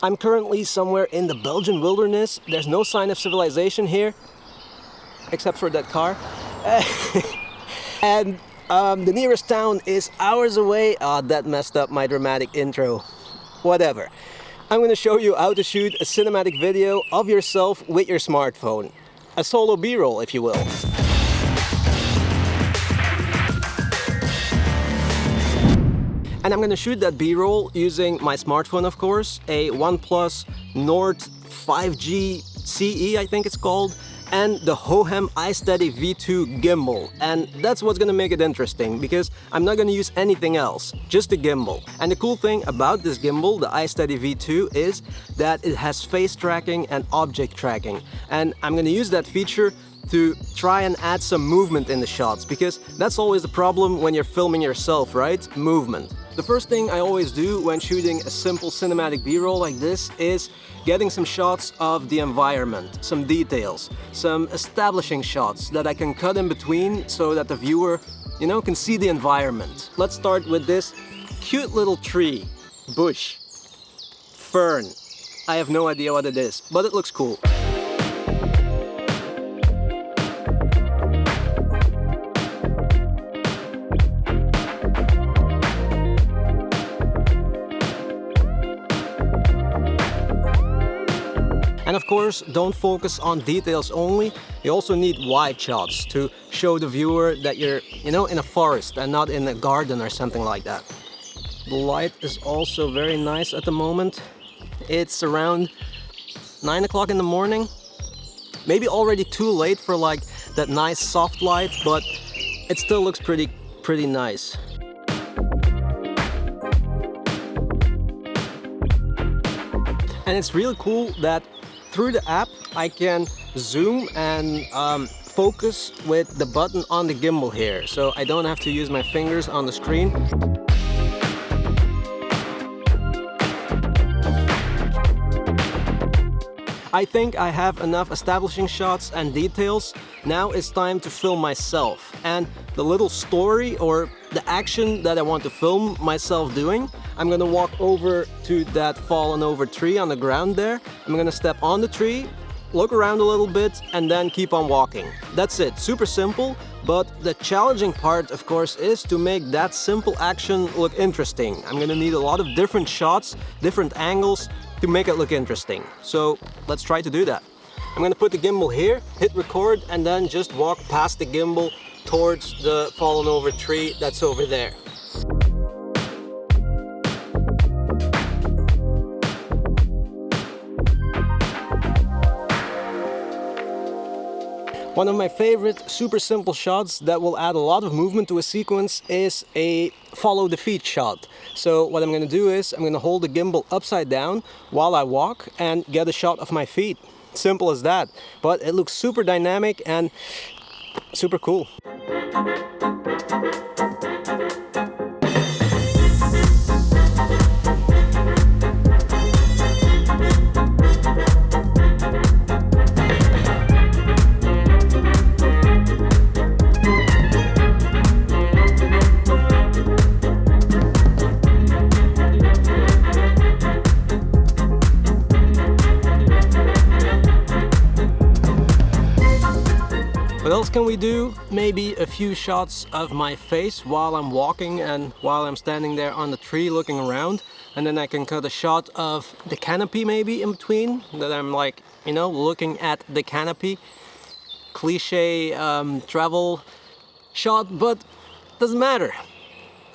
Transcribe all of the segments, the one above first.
I'm currently somewhere in the Belgian wilderness. There's no sign of civilization here, except for that car. And the nearest town is hours away. Ah, that messed up my dramatic intro. Whatever. I'm going to show you how to shoot a cinematic video of yourself with your smartphone. A solo B-roll, if you will. And I'm going to shoot that B-roll using my smartphone, of course, a OnePlus Nord 5G CE, I think it's called, and the Hohem iSteady V2 gimbal. And that's what's going to make it interesting, because I'm not going to use anything else, just the gimbal. And the cool thing about this gimbal, the iSteady V2, is that it has face tracking and object tracking. And I'm going to use that feature to try and add some movement in the shots, because that's always the problem when you're filming yourself, right? Movement. The first thing I always do when shooting a simple cinematic B-roll like this is getting some shots of the environment, some details, some establishing shots that I can cut in between so that the viewer, you know, can see the environment. Let's start with this cute little tree, bush, fern. I have no idea what it is, but it looks cool. And of course, don't focus on details only. You also need wide shots to show the viewer that you're, you know, in a forest and not in a garden or something like that. The light is also very nice at the moment. It's around 9 o'clock in the morning. Maybe already too late for like that nice soft light, but it still looks pretty nice. And it's really cool that through the app I can zoom and focus with the button on the gimbal here, so I don't have to use my fingers on the screen. I think I have enough establishing shots and details. Now it's time to film myself, and the little story or the action that I want to film myself doing. I'm gonna walk over to that fallen over tree on the ground there. I'm gonna step on the tree, look around a little bit, and then keep on walking. That's it, super simple, but the challenging part, of course, is to make that simple action look interesting. I'm gonna need a lot of different shots, different angles to make it look interesting. So let's try to do that. I'm gonna put the gimbal here, hit record, and then just walk past the gimbal towards the fallen over tree that's over there. One of my favorite super simple shots that will add a lot of movement to a sequence is a follow the feet shot. So what I'm going to do is I'm going to hold the gimbal upside down while I walk and get a shot of my feet. Simple as that, but it looks super dynamic and super cool. What else can we do? Maybe a few shots of my face while I'm walking and while I'm standing there on the tree looking around. And then I can cut a shot of the canopy maybe in between, that I'm like, you know, looking at the canopy. Cliche travel shot, but doesn't matter.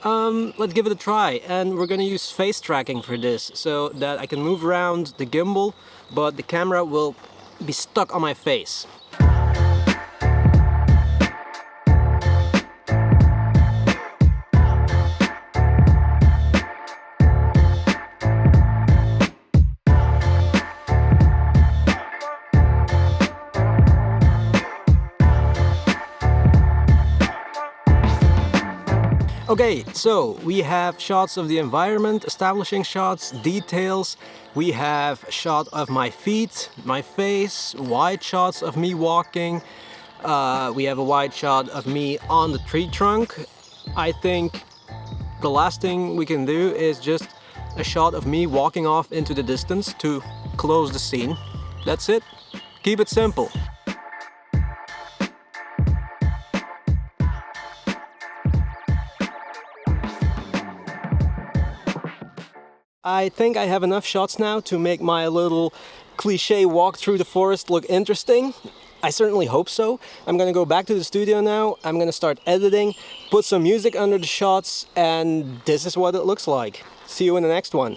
Let's give it a try. And we're gonna use face tracking for this so that I can move around the gimbal, but the camera will be stuck on my face. Okay, so we have shots of the environment, establishing shots, details. We have a shot of my feet, my face, wide shots of me walking. We have a wide shot of me on the tree trunk. I think the last thing we can do is just a shot of me walking off into the distance to close the scene. That's it. Keep it simple. I think I have enough shots now to make my little cliche walk through the forest look interesting. I certainly hope so. I'm gonna go back to the studio now. I'm gonna start editing, put some music under the shots, and this is what it looks like. See you in the next one.